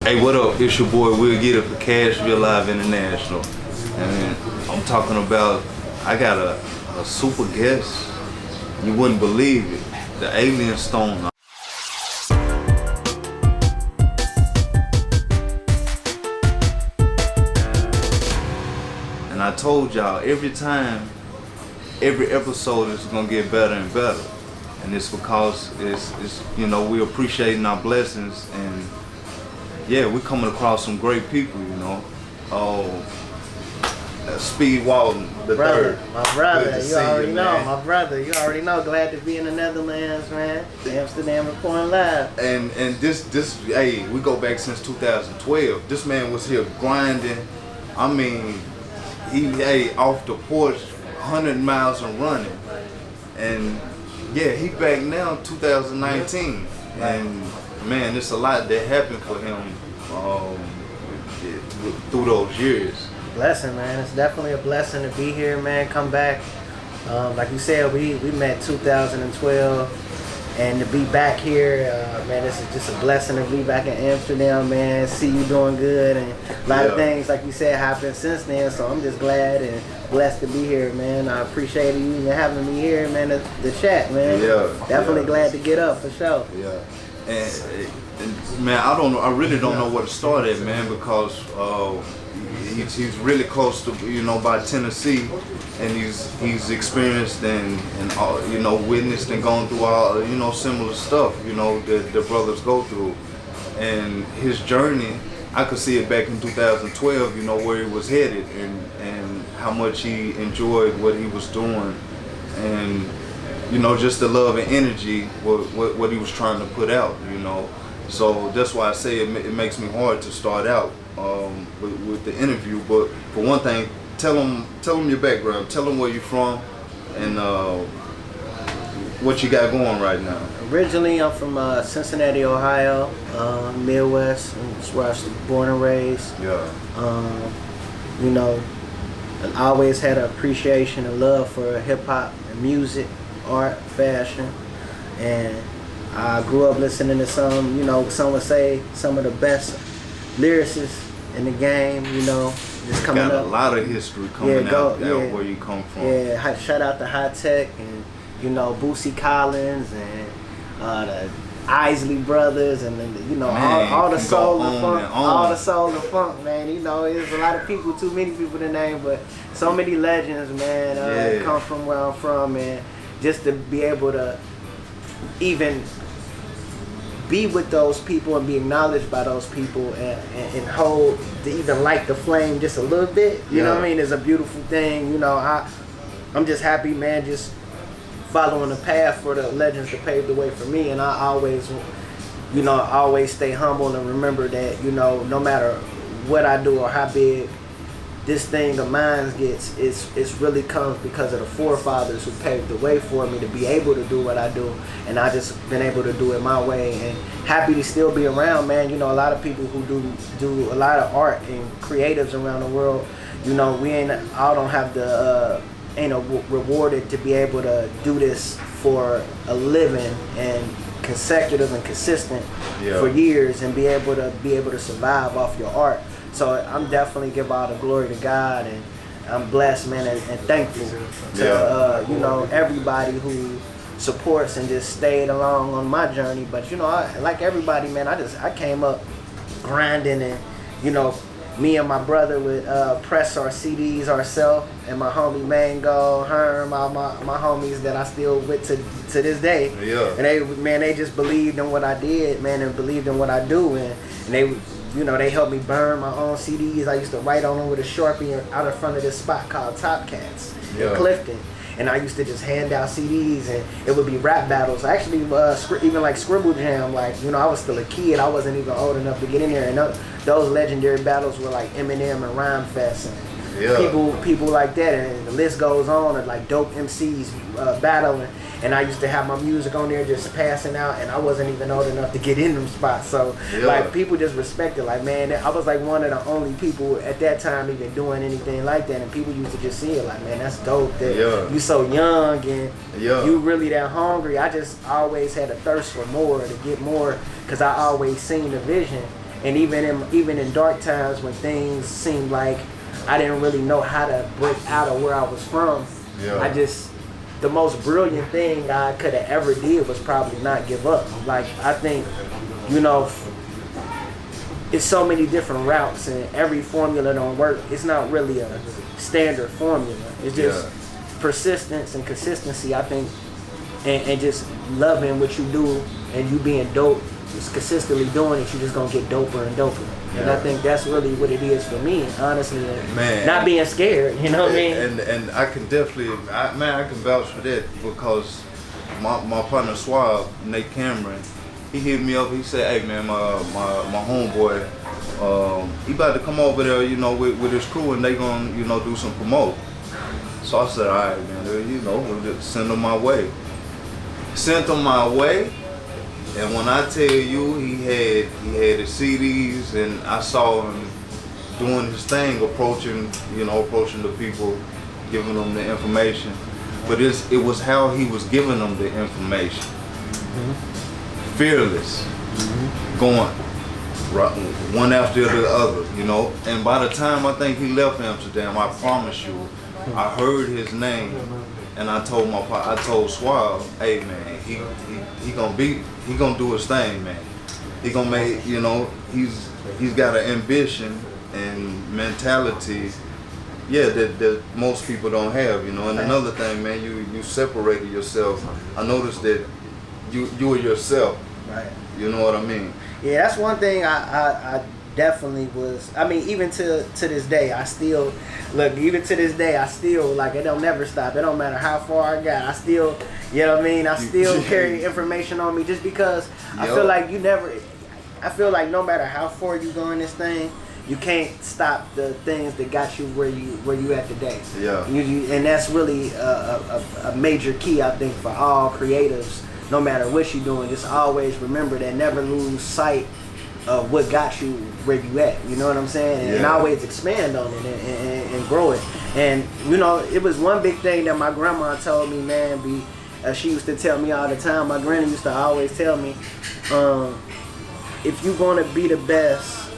Hey, what up? It's your boy Will Get It for Cashville Live International. And I'm talking about, I got a super guest. You wouldn't believe it. The Alien Stone. And I told y'all, every episode is gonna get better and better. And it's because it's you know, we appreciating our blessings, and yeah, we're coming across some great people, you know. Speed Walton, the third. My brother, you already know. My brother, you already know. Glad to be in the Netherlands, man. Amsterdam reporting live. And this, hey, we go back since 2012. This man was here grinding. I mean, he off the porch, 100 miles and running. And yeah, he back now, 2019. And man, there's a lot that happened for him through those years. Blessing, man. It's definitely a blessing to be here, man. Come back. Like you said, we met 2012, and to be back here, man, this is just a blessing to be back in Amsterdam, man. See you doing good, and a lot of things, like you said, happened since then. So I'm just glad and blessed to be here, man. I appreciate you even having me here, man. The chat, man. Yeah. Definitely glad to get up for sure. Yeah. And man, I really don't know where to start at, man, because he's really close to, you know, by Tennessee, and he's experienced and you know, witnessed and gone through all, you know, similar stuff, you know, that the brothers go through. And his journey, I could see it back in 2012, you know, where he was headed, and how much he enjoyed what he was doing, and you know, just the love and energy, what he was trying to put out, you know. So that's why I say it makes me hard to start out with the interview. But for one thing, tell them your background, tell them where you're from, and what you got going right now. Originally, I'm from Cincinnati, Ohio, Midwest. That's where I was born and raised. Yeah. You know, I always had an appreciation and love for hip hop and music, art, fashion, and I grew up listening to some, you know, some would say some of the best lyricists in the game, you know, just coming up. Got a lot of history coming out where you come from. Yeah, shout out to High Tech and, you know, Boosie Collins and the Isley Brothers, and you know, man, all the soul and funk, all the soul and funk, man. You know, there's a lot of people, too many people to name, but so many legends, man, come from where I'm from, and just to be able to even be with those people and be acknowledged by those people and hold, to even light the flame just a little bit, you know what I mean, is a beautiful thing. You know, I'm just happy, man, just following the path for the legends that paved the way for me. And I always, you know, always stay humble and remember that, you know, no matter what I do or how big this thing of mine gets, it's really comes because of the forefathers who paved the way for me to be able to do what I do, and I just been able to do it my way, and happy to still be around, man. You know, a lot of people who do a lot of art and creatives around the world, you know, we all don't have the rewarded to be able to do this for a living and consecutive and consistent for years, and be able to survive off your art. So I'm definitely give all the glory to God, and I'm blessed, man, and thankful to you know, everybody who supports and just stayed along on my journey. But you know, like everybody, man, I came up grinding, and you know, me and my brother would press our CDs ourselves, and my homie Mango, Herm, all my homies that I still with to this day. Yeah. And they just believed in what I did, man, and believed in what I do, and they, you know, they helped me burn my own CDs. I used to write on them with a Sharpie out in front of this spot called Top Cats in Clifton. And I used to just hand out CDs, and it would be rap battles. Actually, even like Scribble Jam, like, you know, I was still a kid. I wasn't even old enough to get in there. And those legendary battles were like Eminem and Rhyme Fest, and people like that. And the list goes on, and like dope MCs battling. And I used to have my music on there just passing out, and I wasn't even old enough to get in them spots. So like, people just respected, like, man, I was like one of the only people at that time even doing anything like that, and people used to just see it like, man, that's dope that you so young and you really that hungry. I just always had a thirst for more, to get more, because I always seen the vision. And even in dark times when things seemed like I didn't really know how to break out of where I was from, the most brilliant thing I could have ever did was probably not give up. Like, I think, you know, it's so many different routes and every formula don't work. It's not really a standard formula. It's just persistence and consistency, I think, and just loving what you do and you being dope, just consistently doing it, you're just gonna get doper and doper. Yeah. And I think that's really what it is for me, honestly. Man, not being scared, you know what I mean? And I can definitely, I can vouch for that because my partner Suave, Nate Cameron, he hit me up. He said, "Hey man, my homeboy, he about to come over there, you know, with his crew, and they gonna, you know, do some promote." So I said, "All right, man, you know, we'll just send them my way." Sent them my way. And when I tell you he had his CDs, and I saw him doing his thing, approaching the people, giving them the information. But it was how he was giving them the information. Mm-hmm. Fearless, going right, one after the other, you know. And by the time I think he left Amsterdam, I promise you, I heard his name. And I told Suave, "Hey man, he gonna do his thing, man. He gonna make, you know, he's got an ambition and mentality, that most people don't have, you know." And another thing, man, you separated yourself. I noticed that you were yourself. Right. You know what I mean? Yeah, that's one thing I definitely was. I mean, even to this day, I still like, it don't never stop. It don't matter how far I got. I still, you know what I mean? I still carry information on me just because I feel like I feel like no matter how far you go in this thing, you can't stop the things that got you where you at today. Yeah. And that's really a major key, I think, for all creatives. No matter what you're doing, just always remember that. Never lose sight of what got you where you at, you know what I'm saying? And always expand on it and grow it. And you know, it was one big thing that my grandma told me, man. She used to tell me all the time. My granny used to always tell me, if you want to be the best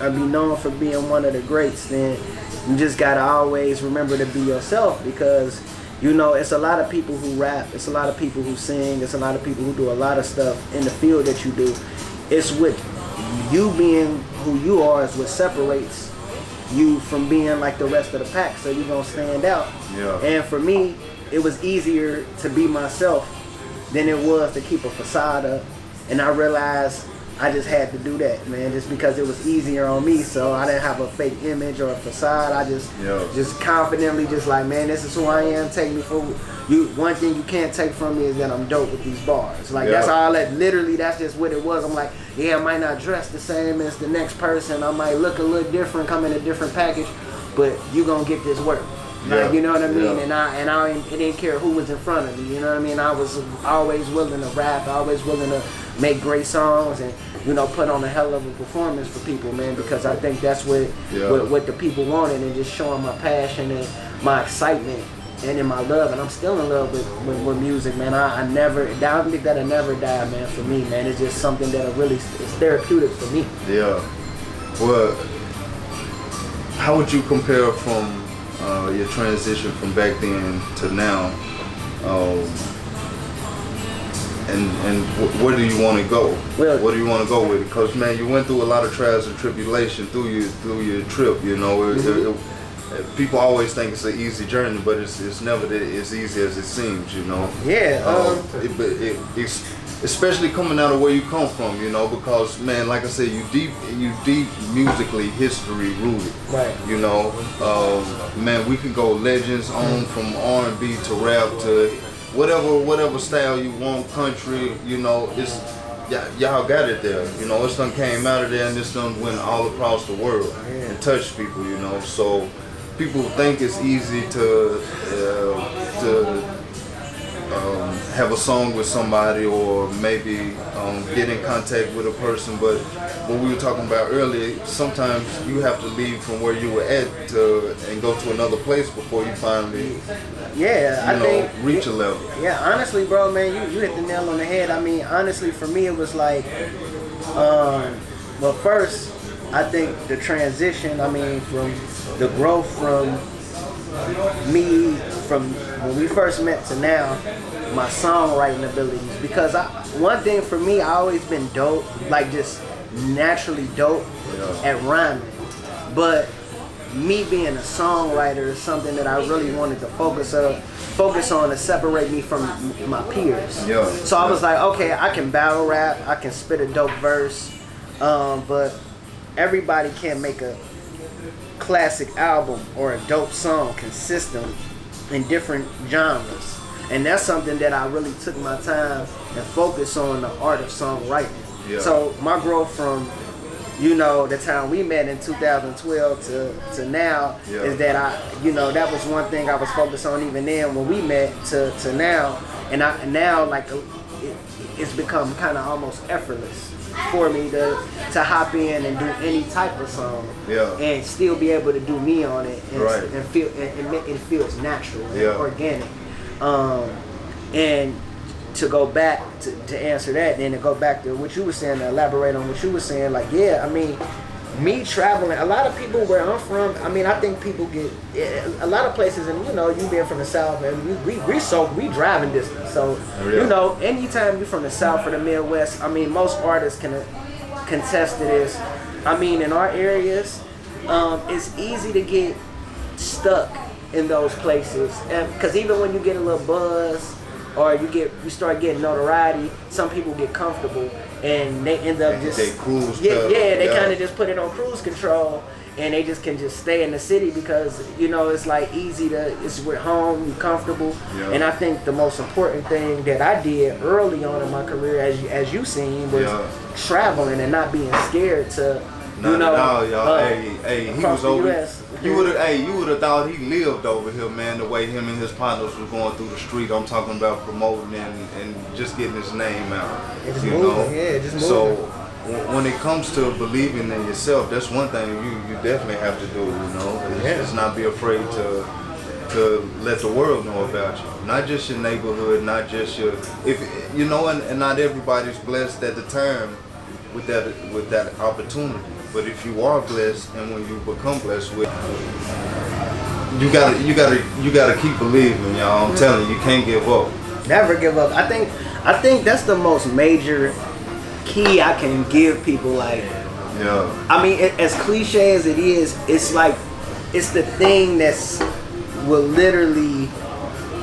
or be known for being one of the greats, then you just gotta always remember to be yourself, because you know, it's a lot of people who rap, it's a lot of people who sing, it's a lot of people who do a lot of stuff in the field that you do. It's what you being who you are is what separates you from being like the rest of the pack, so you're gonna stand out. Yeah. And for me, it was easier to be myself than it was to keep a facade up. And I realized I just had to do that, man, just because it was easier on me. So I didn't have a fake image or a facade. I just confidently just like, man, this is who I am. Take me for you. One thing you can't take from me is that I'm dope with these bars. Like that's all that. Literally, that's just what it was. I'm like, yeah, I might not dress the same as the next person. I might look a little different, come in a different package, but you gonna get this work. Like, you know what I mean? And I didn't care who was in front of me, you know what I mean? I was always willing to rap, always willing to make great songs and, you know, put on a hell of a performance for people, man, because I think that's what the people wanted, and just showing my passion and my excitement and in my love. And I'm still in love with music, man. I don't think that'll never die, man, for me, man. It's just something that really is therapeutic for me. Yeah. Well, how would you compare from your transition from back then to now, and where do you want to go? Well, where do you want to go with it? Because man, you went through a lot of trials and tribulation through your trip. You know, people always think it's an easy journey, but it's never as easy as it seems. You know. Yeah. It's especially coming out of where you come from, you know, because man, like I said, you deep musically history rooted. Right. You know, man, we could go legends on from R&B to rap to whatever style you want, country. You know, it's y'all got it there. You know, this done came out of there and this done went all across the world and touched people. You know, so people think it's easy to have a song with somebody or maybe get in contact with a person, but what we were talking about earlier, sometimes you have to leave from where you were at and go to another place before you finally reach a level. Yeah, honestly, bro, man, you hit the nail on the head. I mean, honestly, for me, it was like Well, first, I think the transition, I mean, from the growth from me, from when we first met to now, my songwriting abilities. Because one thing for me, I always been dope, like just naturally dope at rhyming. But me being a songwriter is something that I really wanted to focus on to separate me from my peers. So I was like, okay, I can battle rap, I can spit a dope verse, but everybody can't make a classic album or a dope song consistent in different genres. And that's something that I really took my time and focused on, the art of songwriting. So my growth from, you know, the time we met in 2012 to now is that that was one thing I was focused on even then when we met to now. And now like it's become kind of almost effortless for me to hop in and do any type of song and still be able to do me on it and feel and it feels natural and organic. And to go back to answer that, then to go back to what you were saying, to elaborate on what you were saying, like, I mean, me traveling, a lot of people where I'm from, I mean, I think people get, a lot of places, and you know, you being from the South, and we driving distance, so, you know, anytime you're from the South or the Midwest, I mean, most artists can contest to this. I mean, in our areas, it's easy to get stuck in those places, and because even when you get a little buzz, or you start getting notoriety, some people get comfortable and they end up just they cruise they kind of just put it on cruise control, and they just can just stay in the city because, you know, it's like it's with home, you're comfortable. And I think the most important thing that I did early on in my career, as you seen, was traveling and not being scared to he was over. You would have thought he lived over here, man. The way him and his partners was going through the street. I'm talking about promoting and just getting his name out. Just moving. So when it comes to believing in yourself, that's one thing you definitely have to do. You know, it's not be afraid to let the world know about you. Not just your neighborhood, not just and not everybody's blessed at the time with that opportunity. But if you are blessed, and when you become blessed with, you gotta keep believing, y'all. I'm telling you, you can't give up. Never give up. I think that's the most major key I can give people. Like, I mean, as cliche as it is, it's like it's the thing that's will literally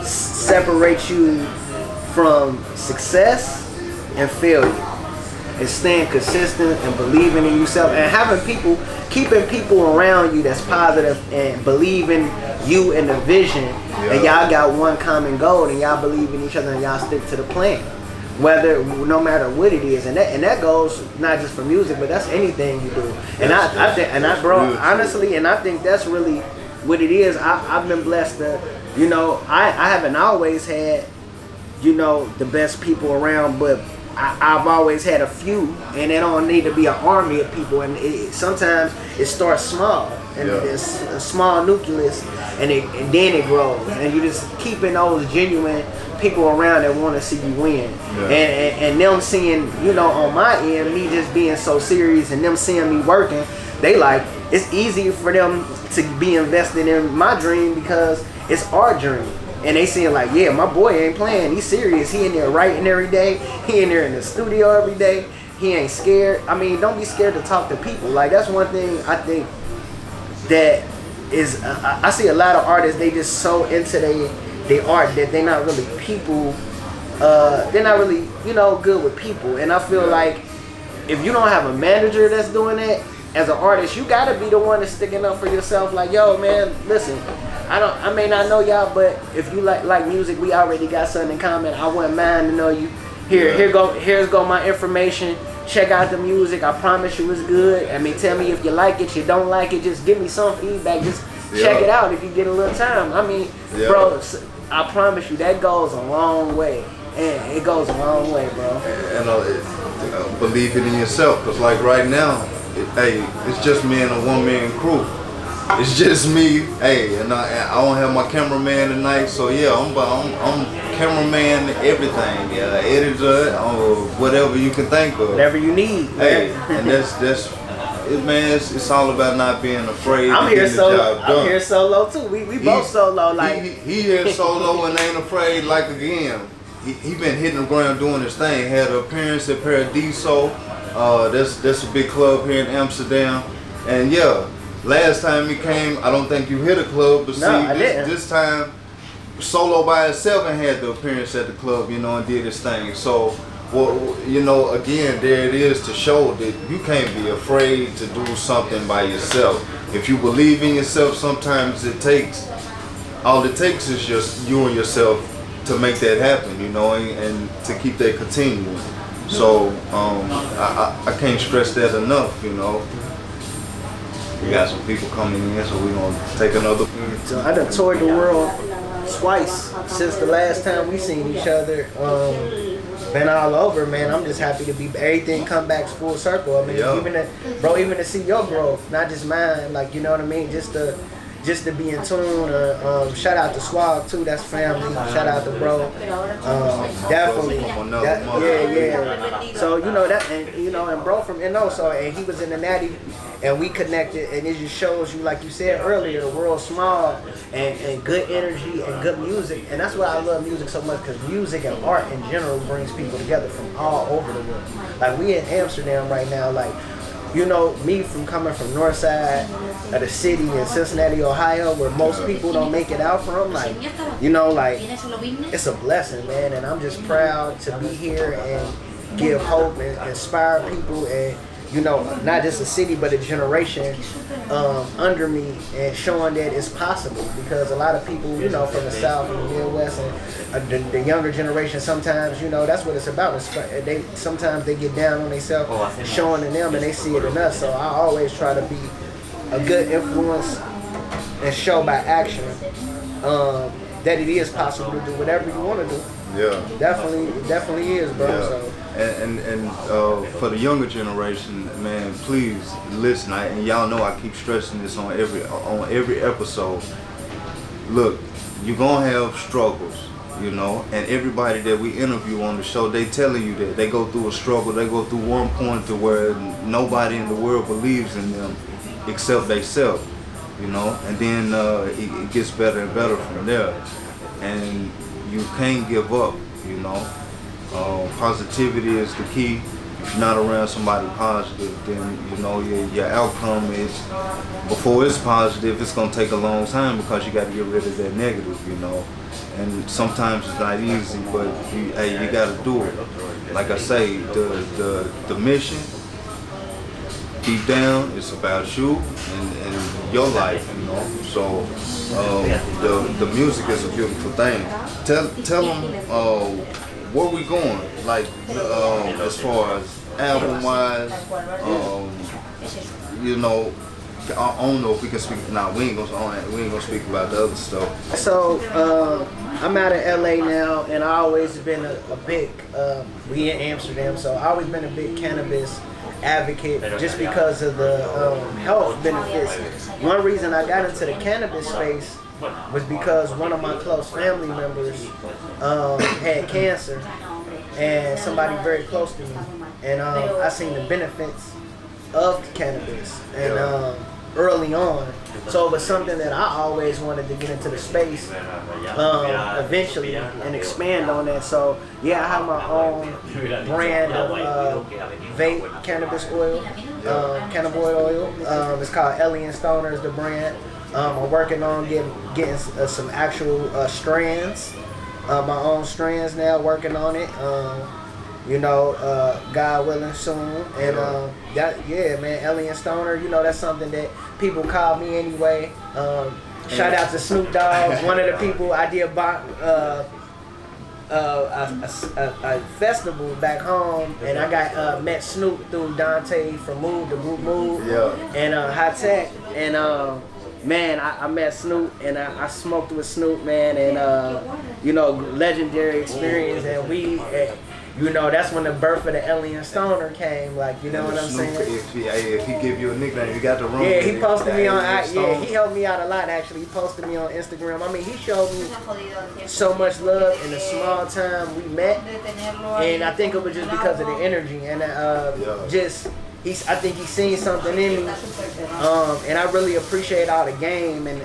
separate you from success and failure. And staying consistent and believing in yourself and keeping people around you that's positive and believing you in the vision, and y'all got one common goal and y'all believe in each other and y'all stick to the plan, no matter what it is, and that goes not just for music, but that's anything you do. And honestly, and I think that's really what it is. I've been blessed to, you know, I haven't always had, you know, the best people around, but I've always had a few, and it don't need to be an army of people. And sometimes it starts small, and it's a small nucleus, and then it grows, and you just keeping those genuine people around that want to see you win. And them seeing, you know, on my end, me just being so serious, and them seeing me working, they like, it's easy for them to be invested in my dream because it's our dream. And they seeing like, yeah, my boy ain't playing. He's serious. He in there writing every day. He in there in the studio every day. He ain't scared. I mean, don't be scared to talk to people. Like, that's one thing I think that is, I see a lot of artists, they just so into their art that they're not really people, they're not really, you know, good with people. And I feel like if you don't have a manager that's doing that, as an artist, you gotta be the one that's sticking up for yourself. Like, yo, man, listen, I may not know y'all, but if you like music, we already got something in common. I wouldn't mind to know you. Here's go my information. Check out the music. I promise you it's good. I mean, tell me if you like it, you don't like it. Just give me some feedback. Just check it out if you get a little time. I mean, bro, I promise you that goes a long way. And it goes a long way, bro. And believe it in yourself, because like right now, it's just me and a one-man crew. it's just me. Hey, and I don't have my cameraman tonight, so yeah, I'm cameraman, everything, yeah, editor, or whatever you can think of. Whatever you need. Hey, and that's it, man. It's all about not being afraid. I'm here solo. I'm here solo too. We both solo. Like he here solo and ain't afraid. Like again, he been hitting the ground doing his thing. Had an appearance at Paradiso. That's a big club here in Amsterdam. And yeah, last time he came, I don't think you hit a club, but this time solo by itself and had the appearance at the club, you know, and did his thing. So, well, you know, again, there it is to show that you can't be afraid to do something by yourself. If you believe in yourself, sometimes all it takes is just you and yourself to make that happen, you know, and to keep that continuing. So I can't stress that enough, you know. We got some people coming in, so we're gonna take another. So I done toured the world twice since the last time we seen each other. Been all over, man. I'm just happy to be. Everything come back full circle. I mean, even to see your growth, not just mine. Like, you know what I mean? Just to be in tune. Shout out to Swag too. That's family. Shout out to bro. Definitely. Yeah. So you know that, and bro from NO. So and he was in the Natty, and we connected. And it just shows you, like you said earlier, the world's small and good energy and good music. And that's why I love music so much, because music and art in general brings people together from all over the world. Like we in Amsterdam right now, like. You know, me coming from north side of the city in Cincinnati, Ohio, where most people don't make it out from, like, you know, like, it's a blessing, man, and I'm just proud to be here and give hope and inspire people, and, you know, not just a city, but a generation under me, and showing that it's possible, because a lot of people, you know, from the South and the Midwest, and the younger generation, sometimes, you know, that's what it's about. Sometimes they get down on themselves, showing in them, and they see it in us. So I always try to be a good influence and show by action that it is possible to do whatever you want to do. Yeah, definitely is, bro. Yeah. So. And for the younger generation, man, please listen. And y'all know I keep stressing this on every episode. Look, you're gonna have struggles, you know, and everybody that we interview on the show, they telling you that they go through a struggle. They go through one point to where nobody in the world believes in them except themselves, you know, and then it gets better and better from there. And you can't give up, you know. Positivity is the key. If you're not around somebody positive, then, you know, your outcome is, before it's positive, it's gonna take a long time, because you got to get rid of that negative, you know. And sometimes it's not easy, but you got to do it. Like I say, the mission, deep down, it's about you and your life, you know. So the music is a beautiful thing. Tell them where we going, like as far as album wise, you know. I don't know if we can speak. We ain't gonna speak about the other stuff. So I'm out of LA now, and I always been a big. We in Amsterdam, so I always been a big cannabis advocate, just because of the health benefits. One reason I got into the cannabis space was because one of my close family members had cancer, and somebody very close to me, and I seen the benefits of cannabis, and early on. So it was something that I always wanted to get into the space eventually and expand on that. So yeah, I have my own brand of vape cannabis oil, cannabis oil. It's called Ellie & Stoner is the brand. I'm working on getting some actual strands, my own strands now, working on it. You know, God willing soon. And man, Ellie & Stoner, you know, that's something that people call me anyway. Shout out to Snoop Dogg, one of the people I did a festival back home, and I got met Snoop through Dante from Move, the group Move, and High Tech, and man, I met Snoop, and I smoked with Snoop, man, and you know, legendary experience, and you know, that's when the birth of the Alien Stoner came. Like, you know what I'm saying? If he give you a nickname, you got the wrong. Yeah, he posted me on. He helped me out a lot actually. He posted me on Instagram. I mean, he showed me so much love in the small time we met, and I think it was just because of the energy and I think he's seen something in me, and I really appreciate all the game and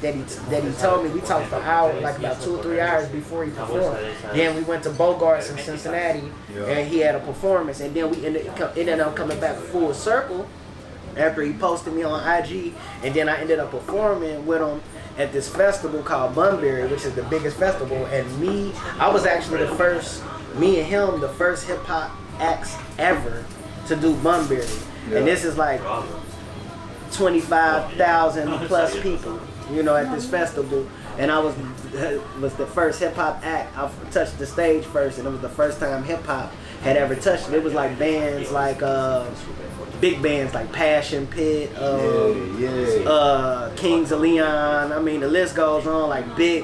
that he told me. We talked for hours, like about 2 or 3 hours before he performed. Then we went to Bogart's in Cincinnati, and he had a performance, and then we ended up coming back full circle after he posted me on IG, and then I ended up performing with him at this festival called Bunbury, which is the biggest festival. And I was actually the first hip hop acts ever to do Bunbury. And this is like 25,000 plus people, you know, at this festival. And I was the first hip hop act. I touched the stage first, and it was the first time hip hop had ever touched it. It was like bands like big bands like Passion Pit, Kings of Leon. I mean, the list goes on, like big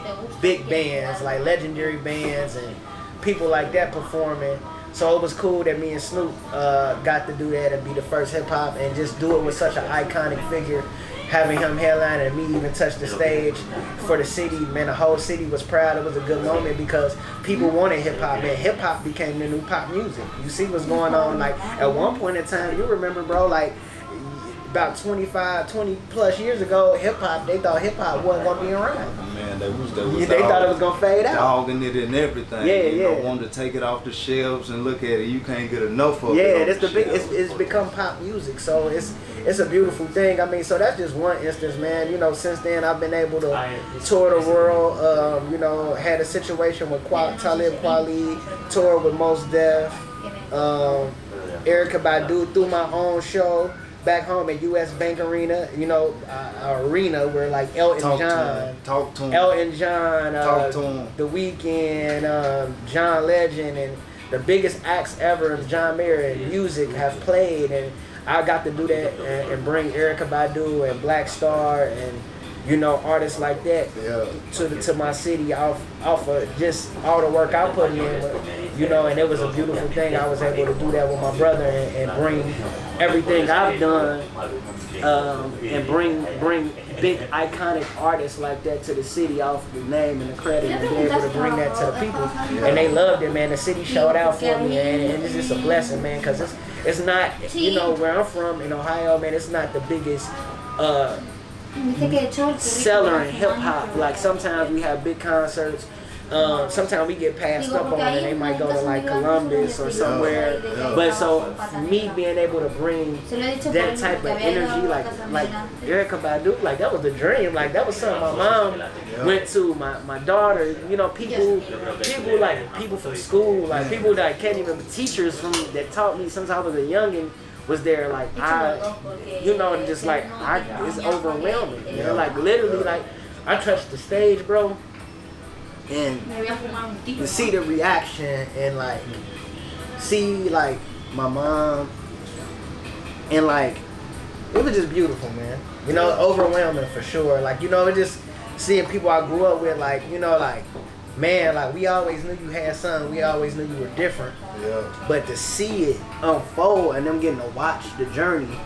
bands, like legendary bands and people like that performing. So it was cool that me and Snoop got to do that and be the first hip hop and just do it with such an iconic figure. Having him headline and me even touch the stage for the city, man, the whole city was proud. It was a good moment because people wanted hip hop, man. Hip hop became the new pop music. You see what's going on. Like at one point in time, you remember, bro, like about 20 plus years ago, hip hop, they thought hip hop wasn't gonna be around. Man, they thought it was gonna fade out. Dogging it and everything. You know, wanted to take it off the shelves and look at it. You can't get enough of it. It's become pop music, so it's a beautiful thing. I mean, so that's just one instance, man. You know, since then I've been able to tour the world. You know, had a situation with Talib Kweli, toured with Mos Def, Erykah Badu through my own show. Back home at US Bank Arena, you know, arena where like Elton John, The Weeknd, John Legend, and the biggest acts ever of John Mayer and music have played, and I got to do that and bring Erykah Badu and Black Star and, you know, artists like that to my city off of just all the work I put in, you know, and it was a beautiful thing. I was able to do that with my brother and bring everything I've done and bring big iconic artists like that to the city off the name and the credit and be able to bring that to the people. And they loved it, man. The city showed out for me, and it's just a blessing, man, because it's not, you know, where I'm from in Ohio, man, it's not the biggest seller in hip hop. Like sometimes we have big concerts. Sometimes we get passed up on and they might go to like Columbus or somewhere. But so me being able to bring that type of energy, like Erykah Badu, like that was the dream. Like that was something my mom went to. My daughter, you know, people like people from school, like people that can't even, teachers from that taught me since I was a youngin'. Was there, like, you know, just like, it's overwhelming. You know, like, literally, like, I touched the stage, bro, and to see the reaction and, like, see, like, my mom, and, like, it was just beautiful, man. You know, overwhelming for sure. Like, you know, it just seeing people I grew up with, like, you know, like, man, like, we always knew you had something. We always knew you were different. Yeah. But to see it unfold and them getting to watch the journey,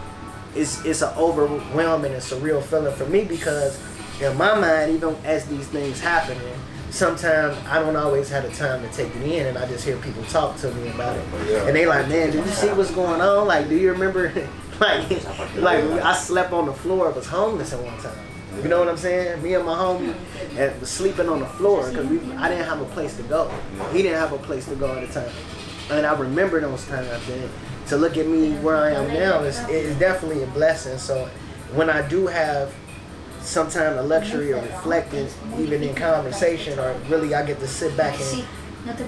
it's an overwhelming and surreal feeling for me because in my mind, even as these things happening, sometimes I don't always have the time to take it in, and I just hear people talk to me about it. Yeah. And they like, man, did you see what's going on? Like, do you remember? like I slept on the floor. I was homeless at one time. You know what I'm saying? Me and my homie was sleeping on the floor because I didn't have a place to go. He didn't have a place to go at the time. And I remember those times. And to look at me where I am now is definitely a blessing. So when I do have sometimes the luxury of reflecting, even in conversation, or really I get to sit back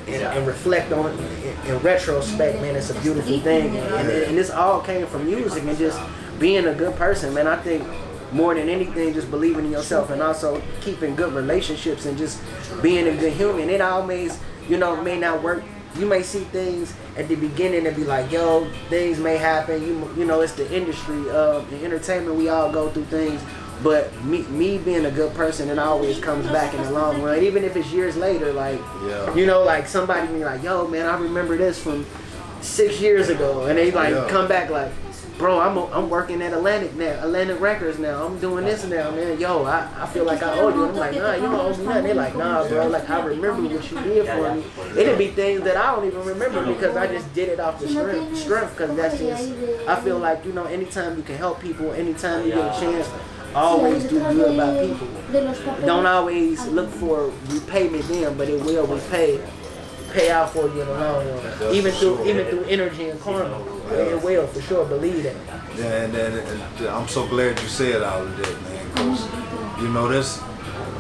and reflect on it in retrospect, man, it's a beautiful thing. And this all came from music and just being a good person, man. I think more than anything, just believing in yourself and also keeping good relationships and just being a good human. It always, you know, may not work. You may see things at the beginning and be like, yo, things may happen. You know, it's the industry of the entertainment. We all go through things But me being a good person, it always comes back in the long run. Even if it's years later, like, you know, like somebody be like, yo, man, I remember this from 6 years ago. And they like come back like, bro, I'm working at Atlantic Records now. I'm doing this now, man. Yo, I feel like I owe you. I'm like, nah, you don't owe me nothing. They're like, nah, bro, like I remember what you did for me. It'd be things that I don't even remember because I just did it off the strength, because that's just, I feel like, you know, anytime you can help people, anytime you get a chance, always do good by people. Don't always look for repayment then, but it will pay out for you in the long run. Even through energy and karma. It will, for sure, believe that. Yeah, and I'm so glad you said all of that, man, because, you know, that's,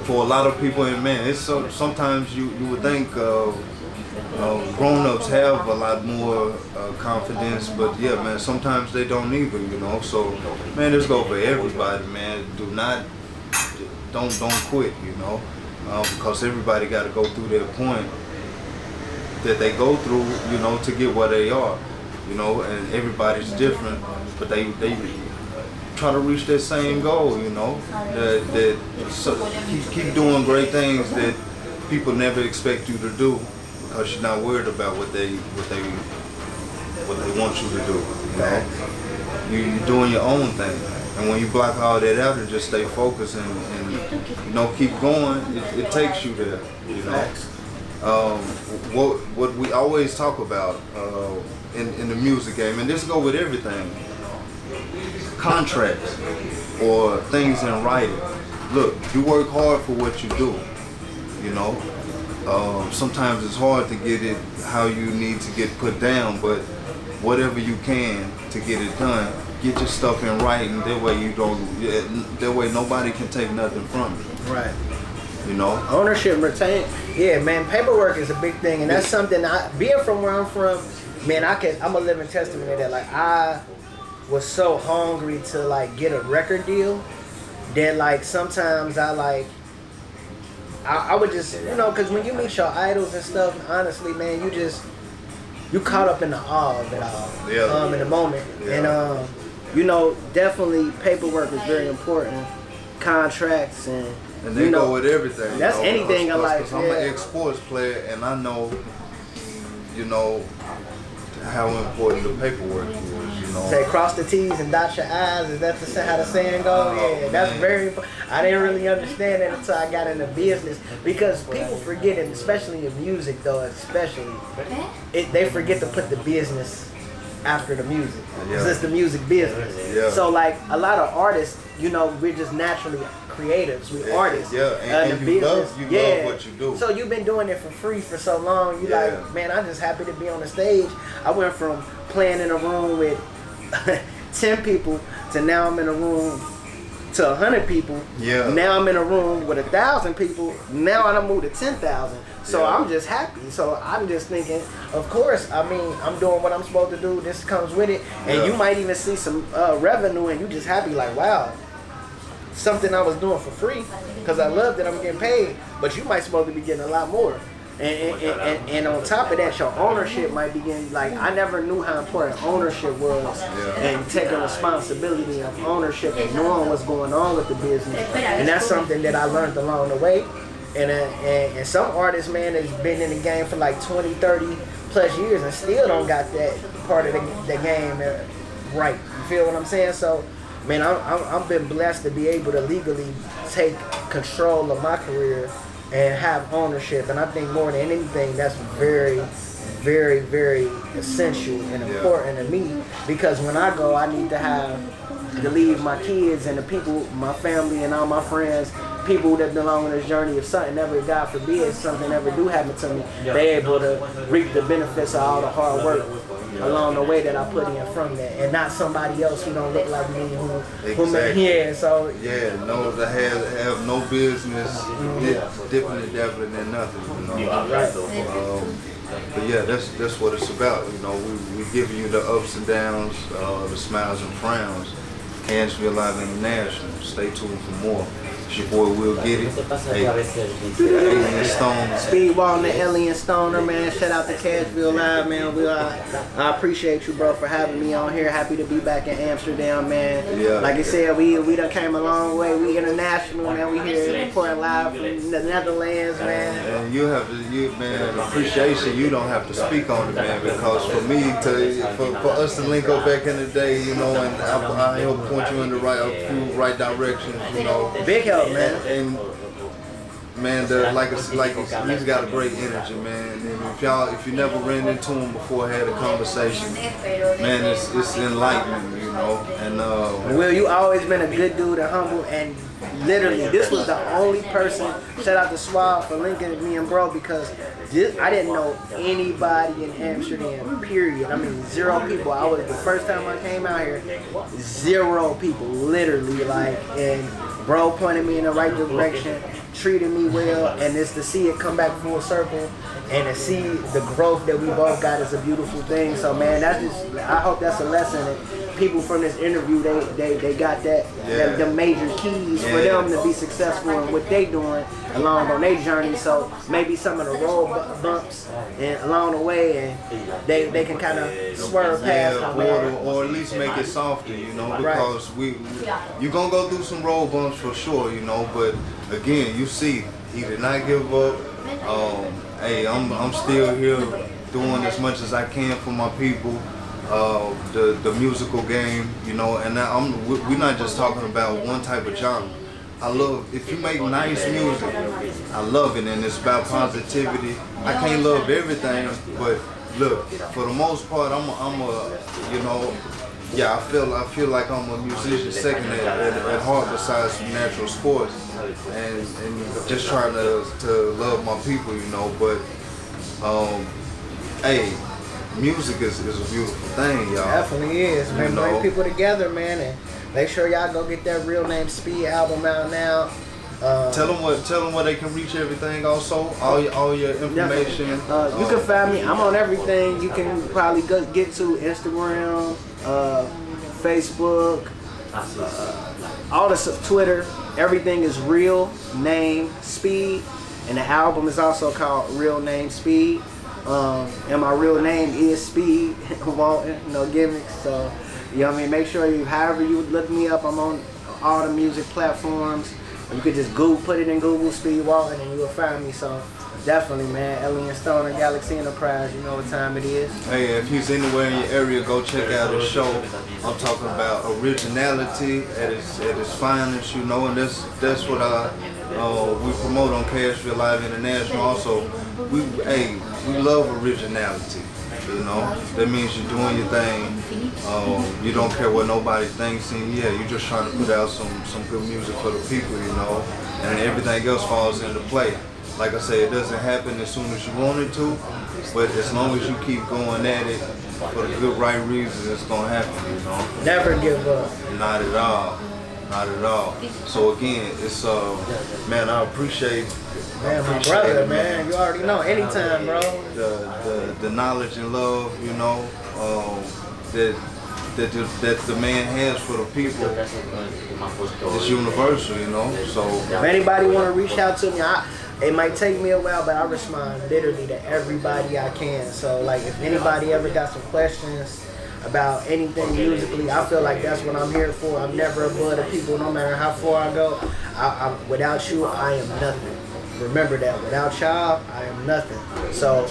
for a lot of people, and man, it's so, sometimes you would think grown-ups have a lot more confidence, but yeah, man, sometimes they don't either, you know, so, man, this go for everybody, man. Don't quit, you know, because everybody got to go through their point that they go through, you know, to get where they are. You know, and everybody's different, but they try to reach that same goal. You know, keep doing great things that people never expect you to do, because you're not worried about what they want you to do. You know, you're doing your own thing, and when you block all that out and just stay focused and you know, keep going, it takes you there. You know, what we always talk about. In the music game, and this go with everything, contracts or things in writing. Look, you work hard for what you do, you know. Sometimes it's hard to get it how you need to get put down, but whatever you can to get it done, get your stuff in writing. That way you don't. That way nobody can take nothing from you. Right. You know. Ownership, retain. Yeah, man. Paperwork is a big thing, and that's something. Being from where I'm from. Man, I'm a living testament of that. Like, I was so hungry to like get a record deal that like sometimes I would just, you know, because when you meet your idols and stuff, honestly, man, you caught up in the awe of it all, in the moment. Yeah. And you know, definitely paperwork is very important. Contracts and they go with everything. That's, you know, anything in life. Because I'm an ex-sports player, and I know, you know, how important the paperwork is, you know. Say cross the T's and dot your I's. Is that how the saying goes? Yeah, that's very important. I didn't really understand that until I got into business, because people forget it, especially in music though, they forget to put the business after the music. Because it's the music business. Yeah. So like a lot of artists, you know, we're just naturally creatives. We're artists. Yeah, and you love what you do. So you've been doing it for free for so long. You like, man, I'm just happy to be on the stage. I went from playing in a room with 10 people to now I'm in a room to 100 people. Yeah. Now I'm in a room with 1,000 people. Now I done moved to 10,000. So I'm just happy. So I'm just thinking, of course, I mean, I'm doing what I'm supposed to do. This comes with it. And you might even see some revenue, and you just happy like, wow, something I was doing for free because I loved it, I'm getting paid. But you might supposed to be getting a lot more. And on top of that, your ownership might be getting, like, I never knew how important ownership was, and taking responsibility of ownership and knowing what's going on with the business. And that's something that I learned along the way. And some artists, man, has been in the game for like 20, 30 plus years and still don't got that part of the game right. You feel what I'm saying? So, man, I've been blessed to be able to legally take control of my career and have ownership. And I think more than anything, that's very, very, very essential and important to me, because when I go, I need to leave my kids and the people, my family and all my friends, people that belong on this journey. If something ever, God forbid, something ever do happen to me, they able to reap the benefits of all the hard work along the way that I put in from that, and not somebody else who don't look like me, who so no, they have no business dipping and dabbling in nothing, you know. But yeah, that's what it's about, you know. We giving you the ups and downs, the smiles and frowns. Cashville Live International. Stay tuned for more. It's your boy Will Get It. Hey, Alien Stone. Speed Walton, the Alien Stoner, man. Shout out to Cashville Live, man. I appreciate you, bro, for having me on here. Happy to be back in Amsterdam, man. Yeah. Like I said, we done came a long way. We international, man. We here reporting live from the Netherlands, man. And you have to, man, appreciation. You don't have to speak on it, man, because for me for us to link up back in the day, you know, and I help point you in the right directions, you know. Big help, man. And man, he's got a great energy, man. And if you never ran into him before, had a conversation, man, it's enlightening, you know. And Will, you always been a good dude and humble, and literally, this was the only person. Shout out to Swab for linking me and bro, because I didn't know anybody in Amsterdam, period. I mean, 0 people. The first time I came out here, 0 people, literally, like, and bro pointed me in the right direction, treated me well, and it's to see it come back full circle, and to see the growth that we both got is a beautiful thing. So, man, I hope that's a lesson. And people from this interview, they got the major keys for them to be successful in what they doing along on their journey. So maybe some of the road bumps and along the way, and they can kind of swerve past or at least make it softer, you know, because you're gonna go through some road bumps for sure, you know. But again, you see, he did not give up. Hey, I'm still here doing as much as I can for my people. The musical game, you know, and we're not just talking about one type of genre. I love, if you make nice music, I love it, and it's about positivity. I can't love everything, but look, for the most part, I'm a, you know, yeah, I feel like I'm a musician second at heart, besides some natural sports, and just trying to love my people, you know. But hey, music is a beautiful thing, y'all. Definitely is, man. Bring people together, man, and make sure y'all go get that Real Name Speed album out now. Tell them where they can reach everything. Also, all your information. You can find me. I'm on everything. You can probably get to Instagram, Facebook, all the Twitter. Everything is Real Name Speed, and the album is also called Real Name Speed. And my real name is Speed Walton, no gimmicks. So, you know what I mean? Make sure however you look me up, I'm on all the music platforms. You could just put it in Google Speed Walton, and you'll find me. So, definitely, man. Alien Stone and Galaxy Enterprise, you know what time it is. Hey, if he's anywhere in your area, go check out his show. I'm talking about originality at its finest, you know, and that's what we promote on Cashville Live International. Also, we love originality. You know, that means you're doing your thing. You don't care what nobody thinks, and you're just trying to put out some good music for the people, you know, and everything else falls into play. Like I say, it doesn't happen as soon as you want it to, but as long as you keep going at it for the good right reasons, it's gonna happen, you know. Never give up. Not at all. Not at all. So again, it's man, I appreciate. Man, my brother, man, you already know. Anytime, bro. The knowledge and love, you know, that the man has for the people, it's universal, you know. So if anybody want to reach out to me, it might take me a while, but I respond literally to everybody I can. So like, if anybody ever got some questions about anything musically, I feel like that's what I'm here for. I'm never above the people, no matter how far I go. Without you, I am nothing. Remember that. Without y'all, I am nothing. So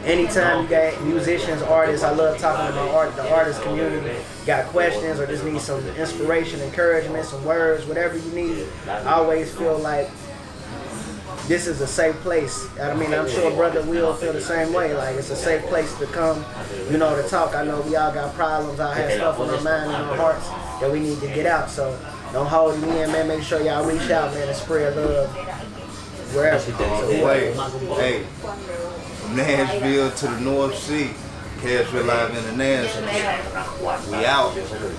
anytime you got musicians, artists, I love talking about the artist community, got questions or just need some inspiration, encouragement, some words, whatever you need, I always feel like this is a safe place. I mean, I'm sure Brother Will feel the same way. Like, it's a safe place to come, you know, to talk. I know we all got problems. I have stuff on our mind and our hearts that we need to get out. So don't hold me in, man. Make sure y'all reach out, man, and spread love wherever. Hey, from Nashville to the North Sea, Cashville Live International. We out.